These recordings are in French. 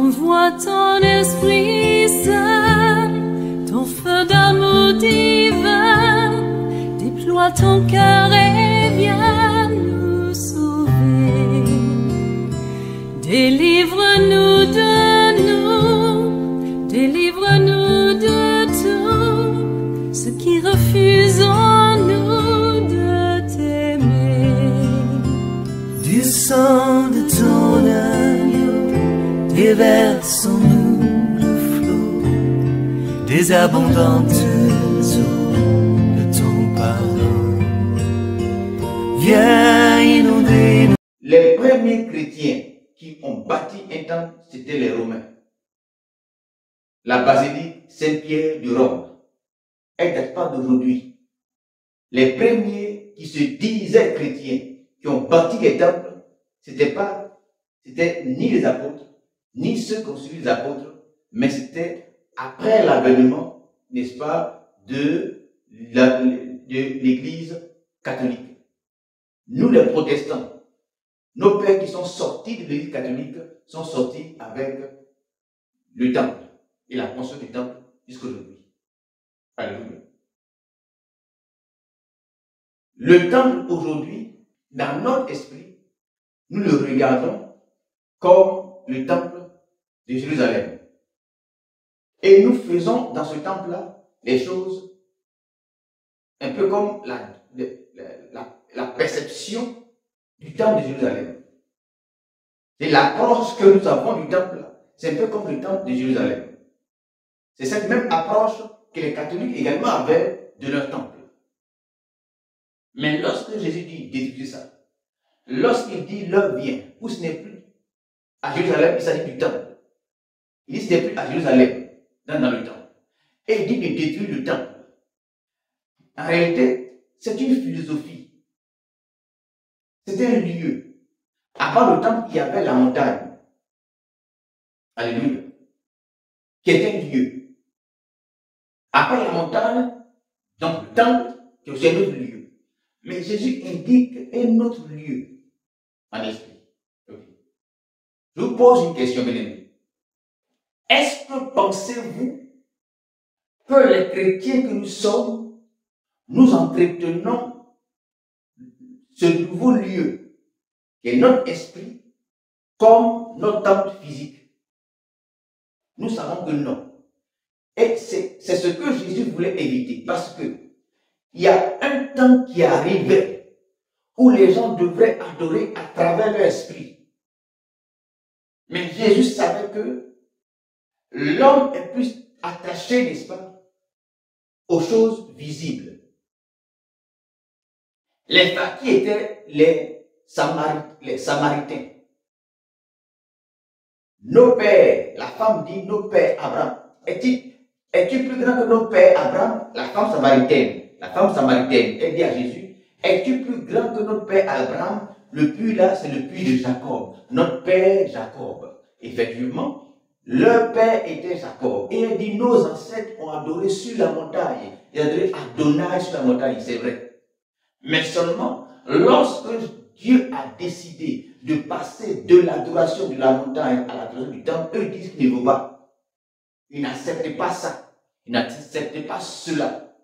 Envoie ton Esprit Saint, ton feu d'amour divin, déploie ton cœur et viens nous sauver. Délivre-nous de nous, délivre-nous de tout ce qui refuse en nous de t'aimer. Du sang de ton agneau, déverse-nous le flot des abondantes eaux de ton pardon. Viens inonder nous. Les premiers chrétiens qui ont bâti un temple, c'était les Romains. La basilique Saint-Pierre de Rome, elle ne date pas d'aujourd'hui. Les premiers qui se disaient chrétiens, qui ont bâti les temples, c'était ni les apôtres, ni ceux qui ont suivi les apôtres, mais c'était après l'avènement, n'est-ce pas, de l'Église catholique. Nous les protestants, nos pères qui sont sortis de l'Église catholique sont sortis avec le temple et la construction du temple jusqu'à aujourd'hui. Alléluia. Le temple aujourd'hui, dans notre esprit, nous le regardons comme le temple de Jérusalem. Et nous faisons dans ce temple-là les choses un peu comme la perception du temple de Jérusalem. C'est l'approche que nous avons du temple-là. C'est un peu comme le temple de Jérusalem. C'est cette même approche que les catholiques également avaient de leur temple. Mais lorsque Jésus dit détruisez ça, lorsqu'il dit l'heure vient, où ce n'est plus à Jérusalem, il s'agit du temple. Il dit ce n'est plus à Jérusalem, dans le temple. Et il dit de détruire le temple. En réalité, c'est une philosophie. C'est un lieu. Avant le temple, il y avait la montagne. Alléluia. Qui est un lieu. Après la montagne, donc le temple, qui est aussi un autre lieu. Mais Jésus indique un autre lieu en esprit. Okay. Je vous pose une question, bien aimé. Est-ce que pensez-vous que les chrétiens que nous sommes, nous entretenons ce nouveau lieu, qui est notre esprit, comme notre temple physique? Nous savons que non. Et c'est ce que Jésus voulait éviter, parce que il y a un temps qui arrivait où les gens devraient adorer à travers leur esprit. Mais Jésus savait que l'homme est plus attaché, n'est-ce pas, aux choses visibles. Qui étaient les Samaritains. Nos pères, la femme dit, nos pères Abraham, es-tu plus grand que nos pères Abraham? La femme samaritaine, elle dit à Jésus, es-tu plus grand que notre père Abraham? Le puits là, c'est le puits de Jacob, notre père Jacob. Effectivement, leur père était Jacob. Et elle dit, nos ancêtres ont adoré sur la montagne. Ils ont adoré Adonai sur la montagne, c'est vrai. Mais seulement, lorsque Dieu a décidé de passer de l'adoration de la montagne à l'adoration du temple, eux disent qu'il ne vaut pas. Ils n'acceptent pas ça. Ils n'acceptent pas cela.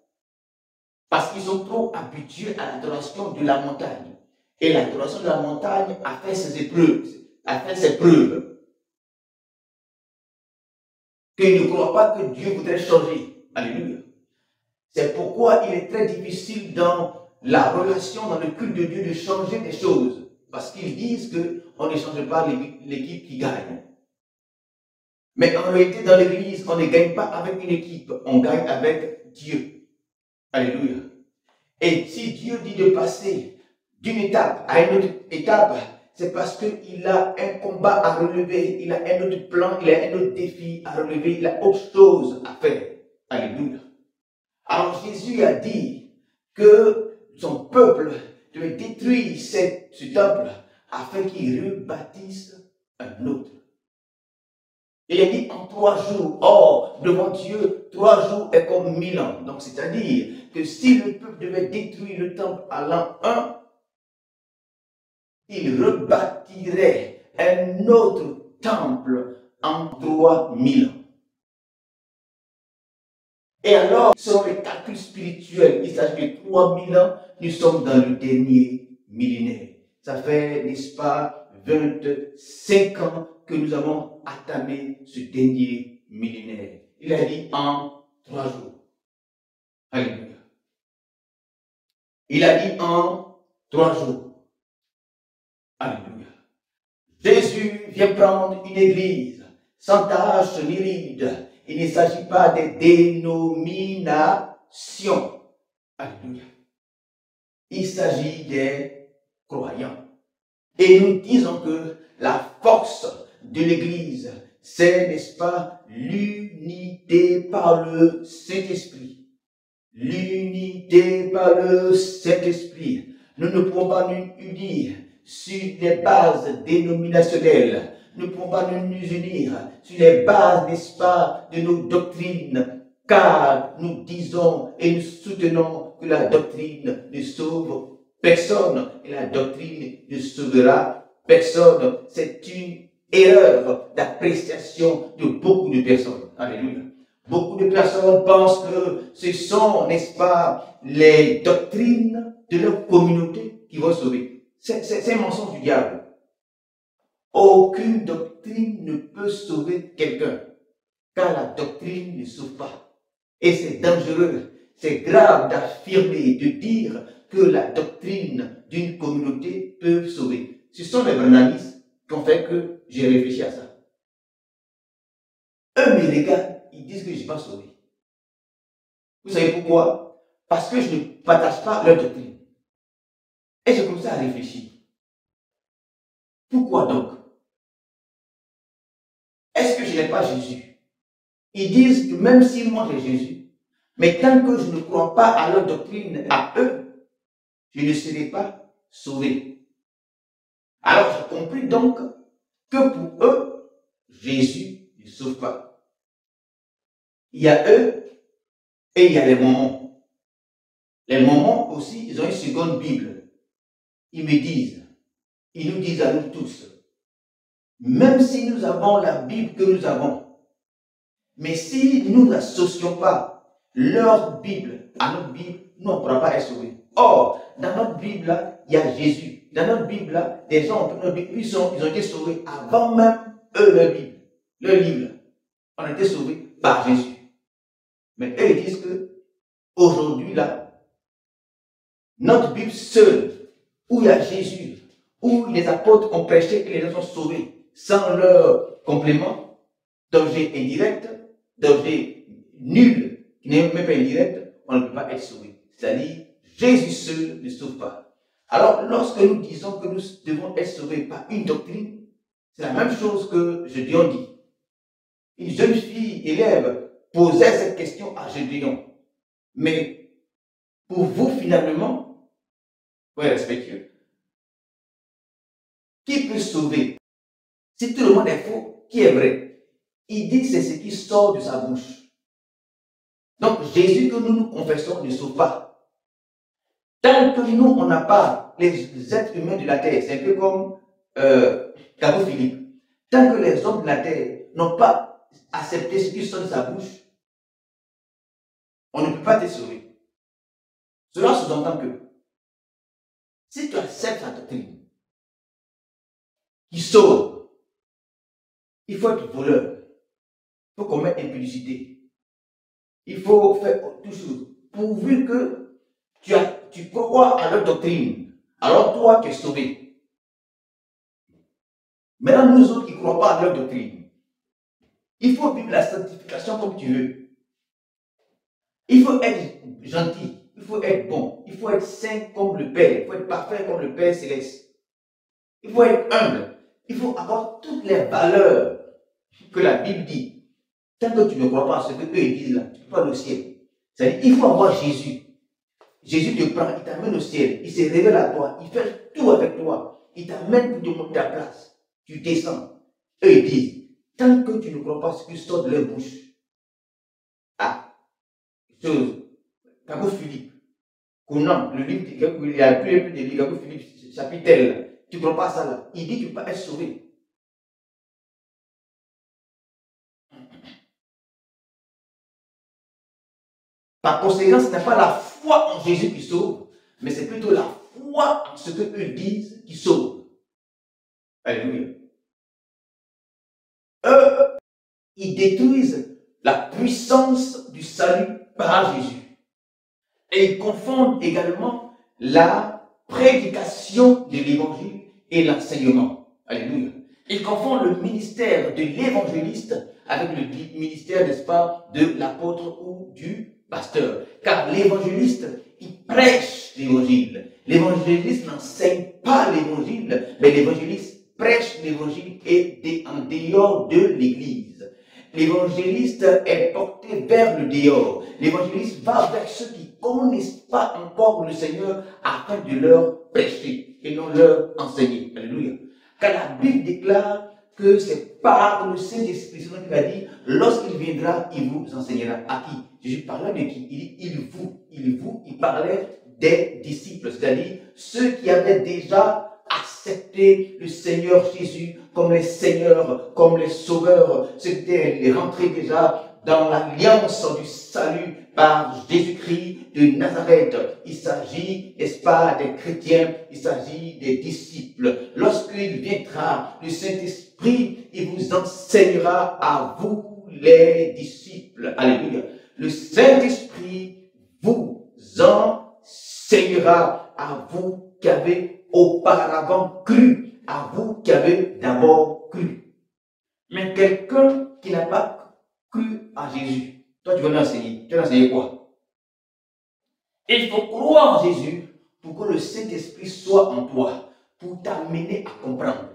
Parce qu'ils sont trop habitués à l'adoration de la montagne. Et l'adoration de la montagne a fait ses épreuves. Qu'ils ne croient pas que Dieu voudrait changer. Alléluia. C'est pourquoi il est très difficile dans la relation, dans le culte de Dieu, de changer des choses. Parce qu'ils disent qu'on ne change pas l'équipe qui gagne. Mais en réalité, dans l'église, on ne gagne pas avec une équipe, on gagne avec Dieu. Alléluia. Et si Dieu dit de passer d'une étape à une autre étape, c'est parce qu'il a un combat à relever, il a un autre plan, il a un autre défi à relever, il a autre chose à faire. Alléluia. Alors Jésus a dit que son peuple devait détruire ce temple afin qu'il rebâtisse un autre. Il est dit en 3 jours. Or, devant Dieu, 3 jours est comme 1000 ans. Donc, c'est-à-dire que si le peuple devait détruire le temple à l'an 1, il rebâtirait un autre temple en 3000 ans. Et alors, selon les calculs spirituels, il s'agit de 3000 ans, nous sommes dans le dernier millénaire. Ça fait, n'est-ce pas, 25 ans que nous avons atteint ce dernier millénaire. Il a dit en 3 jours. Alléluia. Il a dit en 3 jours. Alléluia. Jésus vient prendre une église sans tache ni ride. Il ne s'agit pas des dénominations. Alléluia. Il s'agit des croyants. Et nous disons que la force de l'église, c'est, n'est-ce pas, l'unité par le Saint-Esprit. L'unité par le Saint-Esprit. Nous ne pouvons pas nous unir sur les bases dénominationnelles. Nous ne pouvons pas nous unir sur les bases, n'est-ce pas, de nos doctrines, car nous disons et nous soutenons que la doctrine ne sauve personne et la doctrine ne sauvera personne. C'est une erreur d'appréciation de beaucoup de personnes. Alléluia. Beaucoup de personnes pensent que ce sont, n'est-ce pas, les doctrines de leur communauté qui vont sauver. C'est un mensonge du diable. Aucune doctrine ne peut sauver quelqu'un, car la doctrine ne sauve pas. Et c'est dangereux, c'est grave d'affirmer, de dire que la doctrine d'une communauté peut sauver. Ce sont les branhamistes qui ont fait que j'ai réfléchi à ça. Eux me regardent, ils disent que je ne suis pas sauvé. Vous savez pourquoi? Parce que je ne partage pas leur doctrine. Et j'ai commencé à réfléchir. Pourquoi donc? Est-ce que je n'ai pas Jésus? Ils disent que même si moi j'ai Jésus, mais tant que je ne crois pas à leur doctrine, à eux, je ne serai pas sauvé. Alors j'ai compris donc que pour eux, Jésus ne sauve pas. Il y a eux et il y a les Mormons. Les Mormons aussi, ils ont une seconde Bible. Ils nous disent à nous tous, même si nous avons la Bible que nous avons, mais si nous n'associons pas leur Bible à notre Bible, nous ne pourrons pas être sauvés. Or, dans notre Bible, là, il y a Jésus. Dans notre Bible, là, des gens ont notre Bible, ils ont été sauvés avant même eux, leur Bible, leur livre. On a été sauvés par Jésus. Mais eux, ils disent que aujourd'hui, là, notre Bible seule, où il y a Jésus, où les apôtres ont prêché et les gens sont sauvés, sans leur complément, danger indirect, danger nul, qui n'est même pas indirect, on ne peut pas être sauvé. C'est-à-dire, Jésus seul ne sauve pas. Alors, lorsque nous disons que nous devons être sauvés par une doctrine, c'est la même chose que Gédéon dit. Une jeune fille élève posait cette question à Gédéon. Mais, pour vous, finalement, ouais, respectueux, qui peut sauver? Si tout le monde est faux, qui est vrai? Il dit que c'est ce qui sort de sa bouche. Donc, Jésus que nous confessons ne sauve pas. Tant que nous, on n'a pas les êtres humains de la terre, c'est un peu comme Cabo Philippe. Tant que les hommes de la terre n'ont pas accepté ce qui sort de sa bouche, on ne peut pas te sauver. Cela sous-entend que si tu acceptes la doctrine qui sauve, il faut être voleur, il faut commettre impudicité, il faut faire toujours, pourvu que tu crois à leur doctrine, alors toi tu es sauvé. Maintenant, nous autres qui ne croient pas à leur doctrine, il faut vivre la sanctification comme tu veux. Il faut être gentil, il faut être bon, il faut être saint comme le Père, il faut être parfait comme le Père céleste. Il faut être humble, il faut avoir toutes les valeurs que la Bible dit. Tant que tu ne crois pas à ce que eux disent là, tu ne peux pas aller au ciel. C'est-à-dire, il faut avoir Jésus. Jésus te prend, il t'amène au ciel, il se révèle à toi, il fait tout avec toi, il t'amène pour te monter ta place. Tu descends. Eux ils disent, tant que tu ne crois pas ce qui sort de leur bouche. Ah, chose, Cabo Philippe, Conan, le livre, il y a plus de livres, Cabo Philippe, chapitre tel, tu ne crois pas à ça là. Il dit que tu ne peux pas être sauvé. Par conséquent, ce n'est pas la foi en Jésus qui sauve, mais c'est plutôt la foi en ce que eux disent qui sauve. Alléluia. Eux, ils détruisent la puissance du salut par Jésus. Et ils confondent également la prédication de l'évangile et l'enseignement. Alléluia. Ils confondent le ministère de l'évangéliste avec le ministère, n'est-ce pas, de l'apôtre ou du pasteur. Car l'évangéliste, il prêche l'évangile. L'évangéliste n'enseigne pas l'évangile, mais l'évangéliste prêche l'évangile et en dehors de l'église. L'évangéliste est porté vers le dehors. L'évangéliste va vers ceux qui ne connaissent pas encore le Seigneur afin de leur prêcher et non leur enseigner. Alléluia. Car la Bible déclare que c'est par le Saint-Esprit, c'est qu'il a dit, lorsqu'il viendra, il vous enseignera. À qui? Jésus parlait de qui? Il dit il parlait des disciples, c'est-à-dire ceux qui avaient déjà accepté le Seigneur Jésus comme les seigneurs, comme les sauveurs, ceux qui étaient rentrés déjà dans l'alliance du salut par Jésus-Christ de Nazareth. Il s'agit, n'est-ce pas, des chrétiens, il s'agit des disciples. Lorsqu'il viendra, le Saint-Esprit, il vous enseignera à vous, les disciples. Alléluia. Le Saint-Esprit vous enseignera à vous qui avez auparavant cru, à vous qui avez d'abord cru. Mais quelqu'un qui n'a pas cru à Jésus, toi tu vas l'enseigner. Tu vas l'enseigner quoi? Il faut croire en Jésus pour que le Saint-Esprit soit en toi, pour t'amener à comprendre.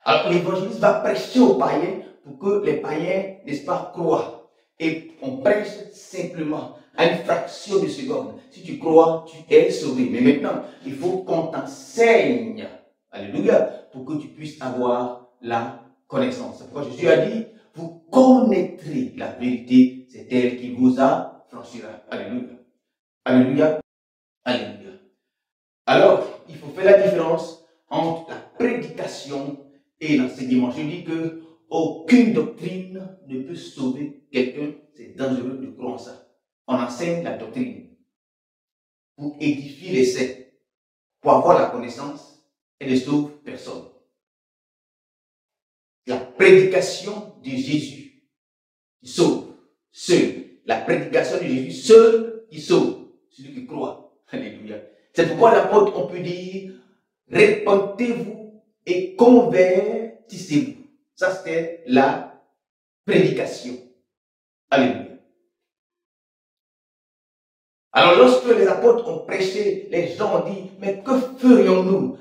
Alors l'évangéliste va prêcher aux païens pour que les païens, n'est-ce pas, croient. Et on prêche simplement à une fraction de seconde. Si tu crois, tu es sauvé. Mais maintenant, il faut qu'on t'enseigne, alléluia, pour que tu puisses avoir la connaissance. C'est pourquoi Jésus a dit, vous connaîtrez la vérité, c'est elle qui vous affranchira. Alléluia. Alléluia. Alléluia. Alors, il faut faire la différence entre la prédication et l'enseignement. Je dis que aucune doctrine ne peut sauver quelqu'un. C'est dangereux de croire ça. On enseigne la doctrine pour édifier les saints, pour avoir la connaissance et ne sauve personne. La prédication de Jésus qui sauve seul. La prédication de Jésus seul qui sauve. Celui qui croit. Alléluia. C'est pourquoi l'apôtre, on peut dire, répentez-vous et convertissez-vous. Ça, c'était la prédication. Alléluia. Alors, lorsque les apôtres ont prêché, les gens ont dit, mais que ferions-nous?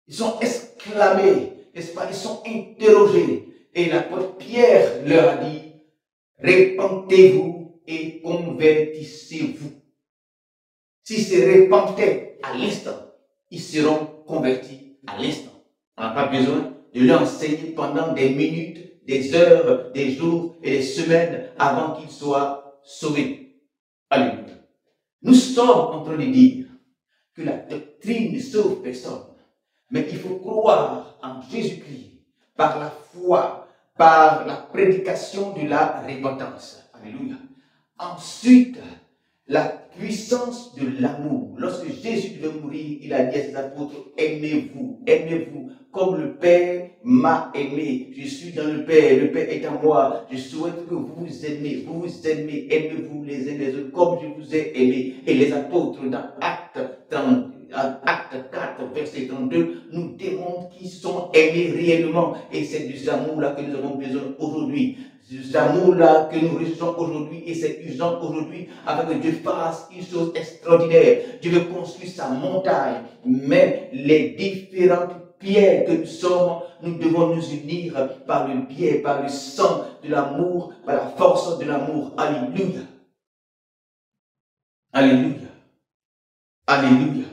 Ils sont exclamés, n'est-ce pas? Ils sont interrogés. Et l'apôtre Pierre leur a dit, répentez-vous et convertissez-vous. S'ils se repentaient à l'instant, ils seront convertis à l'instant. On n'a pas besoin de leur enseigner pendant des minutes, des heures, des jours et des semaines avant qu'ils soient sauvés. Alléluia. Nous sommes en train de dire que la doctrine ne sauve personne, mais il faut croire en Jésus-Christ par la foi, par la prédication de la repentance. Alléluia. Ensuite, la puissance de l'amour. Lorsque Jésus devait mourir, il a dit à ses apôtres, aimez-vous, aimez-vous, comme le Père m'a aimé. Je suis dans le Père est en moi. Je souhaite que vous vous aimez, aimez-vous les uns les autres, comme je vous ai aimé. Et les apôtres, dans Acte 4, verset 32, nous démontrent qu'ils sont aimés réellement. Et c'est de cet amour-là que nous avons besoin aujourd'hui. Cet amour-là que nous recevons aujourd'hui, et c'est urgent aujourd'hui, afin que Dieu fasse une chose extraordinaire. Dieu veut construire sa montagne, mais les différentes pierres que nous sommes, nous devons nous unir par le biais, par le sang de l'amour, par la force de l'amour. Alléluia. Alléluia. Alléluia.